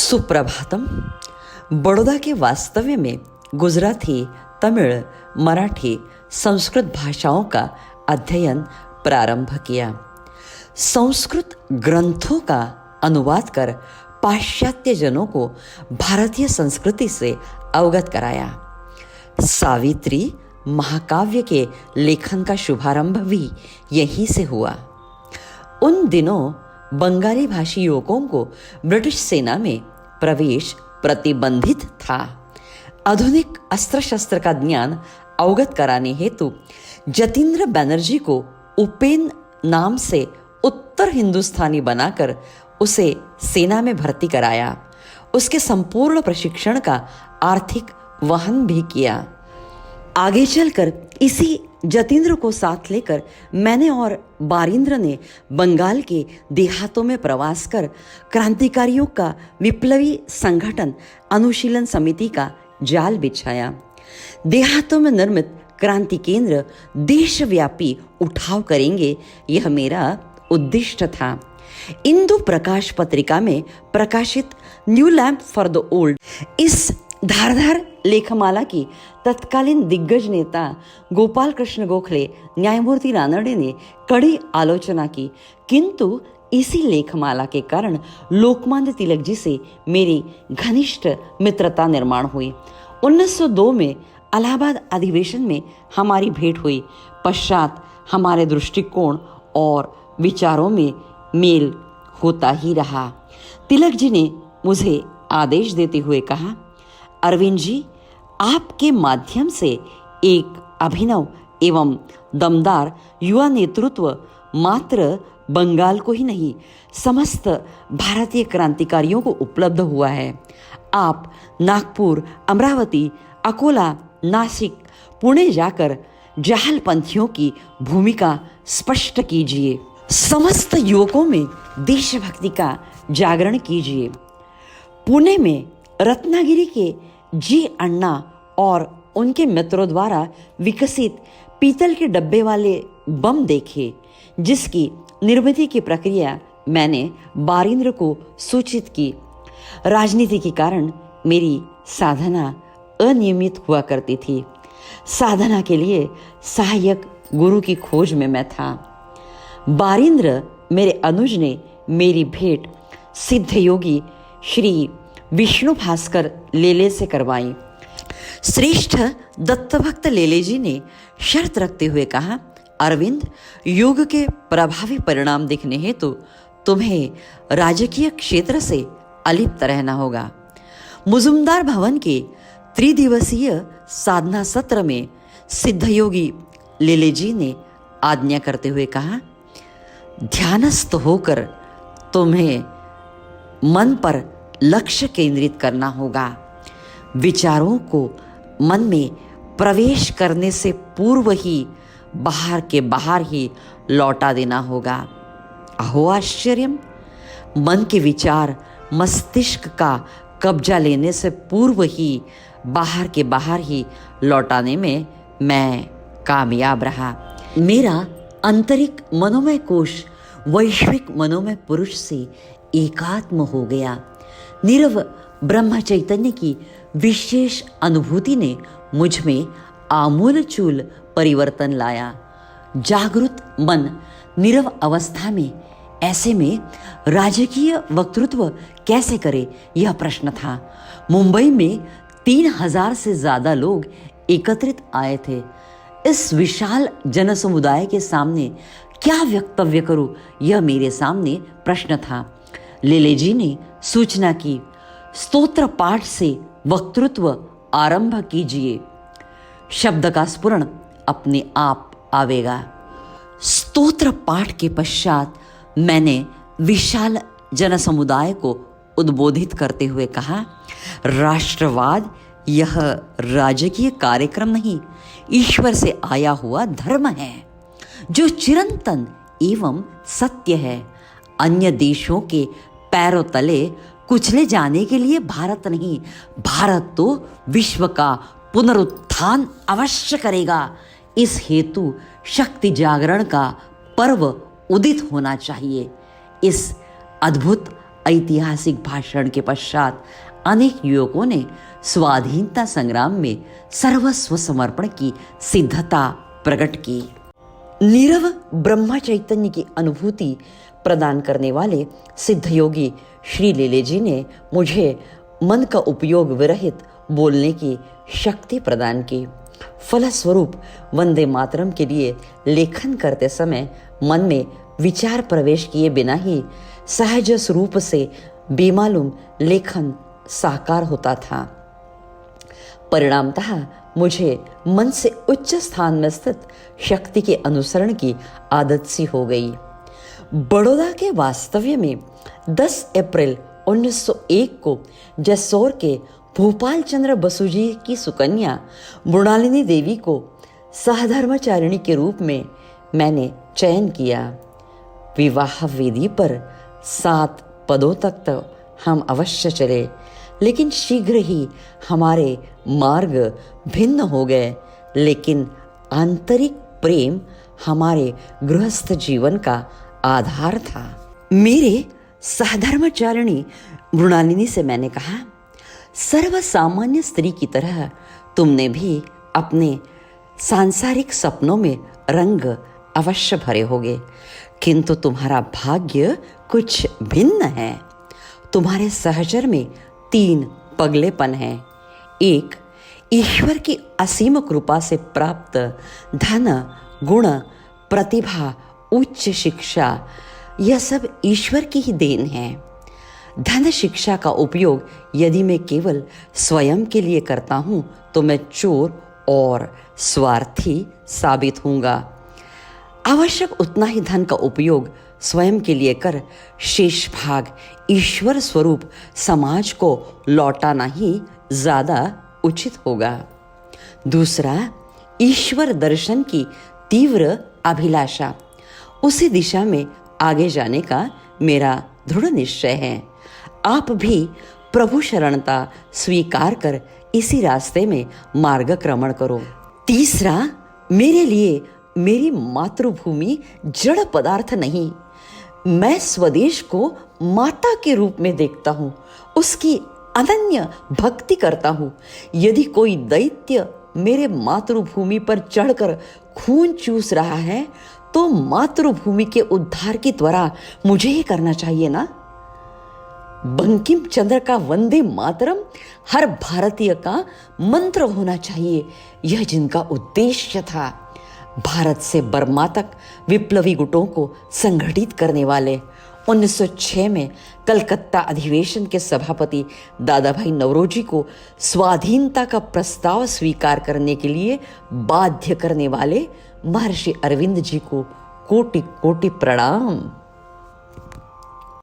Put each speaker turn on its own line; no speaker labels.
सुप्रभातम। बड़ौदा के वास्तव्य में गुजराती, तमिल, मराठी, संस्कृत भाषाओं का अध्ययन प्रारंभ किया। संस्कृत ग्रंथों का अनुवाद कर पाश्चात्य जनों को भारतीय संस्कृति से अवगत कराया। सावित्री महाकाव्य के लेखन का शुभारंभ भी यहीं से हुआ। उन दिनों बंगाली भाषी युवकों को ब्रिटिश सेना में प्रवेश प्रतिबंधित था। आधुनिक अस्त्र शस्त्र का ज्ञान अवगत कराने हेतु जतीन्द्र बनर्जी को उपेन नाम से उत्तर हिंदुस्तानी बनाकर उसे सेना में भर्ती कराया। उसके संपूर्ण प्रशिक्षण का आर्थिक वहन भी किया। आगे चलकर इसी जतीन्द्र को साथ लेकर मैंने और बारिंद्र ने बंगाल के देहातों में प्रवास कर क्रांतिकारियों का विप्लवी संगठन अनुशीलन समिति का जाल बिछाया। देहातों में निर्मित क्रांति केंद्र देशव्यापी उठाव करेंगे, यह मेरा उद्दिष्ट था। इंदु प्रकाश पत्रिका में प्रकाशित new lamp for the old इस धारदार लेखमाला की तत्कालीन दिग्गज नेता गोपाल कृष्ण गोखले, न्यायमूर्ति रानडे ने कड़ी आलोचना की, किंतु इसी लेखमाला के कारण लोकमान्य तिलक जी से मेरी घनिष्ठ मित्रता निर्माण हुई। 1902 में इलाहाबाद अधिवेशन में हमारी भेंट हुई। पश्चात हमारे दृष्टिकोण और विचारों में मेल होता ही रहा। तिलक जी ने मुझे आदेश देते हुए कहा, अरविंद जी, आपके माध्यम से एक अभिनव एवं दमदार युवा नेतृत्व मात्र बंगाल को ही नहीं, समस्त भारतीय क्रांतिकारियों को उपलब्ध हुआ है। आप नागपुर, अमरावती, अकोला, नासिक, पुणे जाकर जाहलपंथियों की भूमिका स्पष्ट कीजिए। समस्त युवकों में देशभक्ति का जागरण कीजिए। पुणे में रत्नागिरी के जी अन्ना और उनके मित्रों द्वारा विकसित पीतल के डब्बे वाले बम देखे, जिसकी निर्मित की प्रक्रिया मैंने बारिंद्र को सूचित की। राजनीति के कारण मेरी साधना अनियमित हुआ करती थी। साधना के लिए सहायक गुरु की खोज में मैं था। बारिंद्र मेरे अनुज ने मेरी भेंट सिद्ध योगी श्री विष्णु भास्कर लेले से करवाई। श्रेष्ठ दत्तभक्त लेले जी ने शर्त रखते हुए कहा, अरविंद, योग के प्रभावी परिणाम दिखने हेतु तुम्हें राजकीय क्षेत्र से अलिप्त रहना होगा। मुजुमदार भवन के त्रिदिवसीय साधना सत्र में सिद्धयोगी लेले जी ने आज्ञा करते हुए कहा, ध्यानस्थ होकर तुम्हें मन पर लक्ष्य केंद्रित करना होगा। विचारों को मन में प्रवेश करने से पूर्व ही बाहर ही लौटा देना होगा। अहो आश्चर्यम! मन के विचार मस्तिष्क का कब्जा लेने से पूर्व ही बाहर ही लौटाने में मैं कामयाब रहा। मेरा आंतरिक मनोमय कोश वैश्विक मनोमय पुरुष से एकात्म हो गया। नीरव ब्रह्म चैतन्य की विशेष अनुभूति ने मुझ में आमूलचूल परिवर्तन लाया। जागृत मन नीरव अवस्था में ऐसे में राजकीय वक्तृत्व कैसे करे, यह प्रश्न था। मुंबई में 3000 से ज्यादा लोग एकत्रित आए थे। इस विशाल जनसमुदाय के सामने क्या वक्तव्य करूं, यह मेरे सामने प्रश्न था। लेले जी ने सूचना की, स्तोत्र पाठ से वक्तृत्व आरंभ कीजिए। शब्द का स्फुरण अपने आप आवेगा। स्तोत्र पाठ के पश्चात मैंने विशाल जनसमुदाय को उद्बोधित करते हुए कहा, राष्ट्रवाद यह राजकीय कार्यक्रम नहीं, ईश्वर से आया हुआ धर्म है, जो चिरंतन एवं सत्य है। अन्य देशों के पैरों तले कुचले जाने के लिए भारत नहीं, भारत तो विश्व का पुनरुत्थान अवश्य करेगा। इस हेतु शक्ति जागरण का पर्व उदित होना चाहिए। इस अद्भुत ऐतिहासिक भाषण के पश्चात अनेक युवकों ने स्वाधीनता संग्राम में सर्वस्व समर्पण की सिद्धता प्रकट की। नीरव ब्रह्मा चैतन्य की अनुभूति प्रदान करने वाले सिद्ध योगी श्री लेले जी ने मुझे मन का उपयोग विरहित बोलने की शक्ति प्रदान की। फलस्वरूप वंदे मातरम के लिए लेखन करते समय मन में विचार प्रवेश किए बिना ही सहज स्वरूप से बेमालूम लेखन साकार होता था। परिणामतः मुझे मन से उच्च स्थान में स्थित शक्ति के अनुसरण की आदत सी हो गई। बड़ौदा के वास्तव्य में 10 अप्रैल 1901 को जसौर के भूपाल चंद्र बसु जी की सुकन्या मृणालिनी देवी को सहधर्मचारिणी के रूप में मैंने चयन किया। विवाह वेदी पर 7 पदों तक तो हम अवश्य चले, लेकिन शीघ्र ही हमारे मार्ग भिन्न हो गए। लेकिन आंतरिक प्रेम हमारे गृहस्थ जीवन का आधार था। मेरे सहधर्मचारिणी मृणालिनी से मैंने कहा, सर्वसामान्य स्त्री की तरह तुमने भी अपने सांसारिक सपनों में रंग अवश्य भरे होगे, किंतु तुम्हारा भाग्य कुछ भिन्न है। तुम्हारे सहचर में 3 पगलेपन हैं। एक, ईश्वर की असीम कृपा से प्राप्त धन, गुण, प्रतिभा, उच्च शिक्षा, यह सब ईश्वर की ही देन है। धन शिक्षा का उपयोग यदि मैं केवल स्वयं के लिए करता हूं तो मैं चोर और स्वार्थी साबित होऊंगा। आवश्यक उतना ही धन का उपयोग स्वयं के लिए कर शेष भाग ईश्वर स्वरूप समाज को लौटाना ही ज्यादा उचित होगा। दूसरा, ईश्वर दर्शन की तीव्र अभिलाषा, उसी दिशा में आगे जाने का मेरा दृढ़ निश्चय है। आप भी प्रभु शरणता स्वीकार कर इसी रास्ते में मार्गक्रमण करो। तीसरा, मेरे लिए मेरी मातृभूमि जड़ पदार्थ नहीं, मैं स्वदेश को माता के रूप में देखता हूँ, उसकी अनन्य भक्ति करता हूँ। यदि कोई दैत्य मेरे मातृभूमि पर चढ़कर खून चूस रहा है तो मातृभूमि के उद्धार की त्वरा मुझे ही करना चाहिए ना। बंकिम चंद्र का वंदे मातरम हर भारतीय का मंत्र होना चाहिए, यह जिनका उद्देश्य था। भारत से बर्मा तक विप्लवी गुटों को संगठित करने वाले 1906 में कलकत्ता अधिवेशन के सभापति दादा भाई नौरोजी को स्वाधीनता का प्रस्ताव स्वीकार करने के लिए बाध्य करने वाले महर्षि अरविंद जी को कोटि कोटि प्रणाम।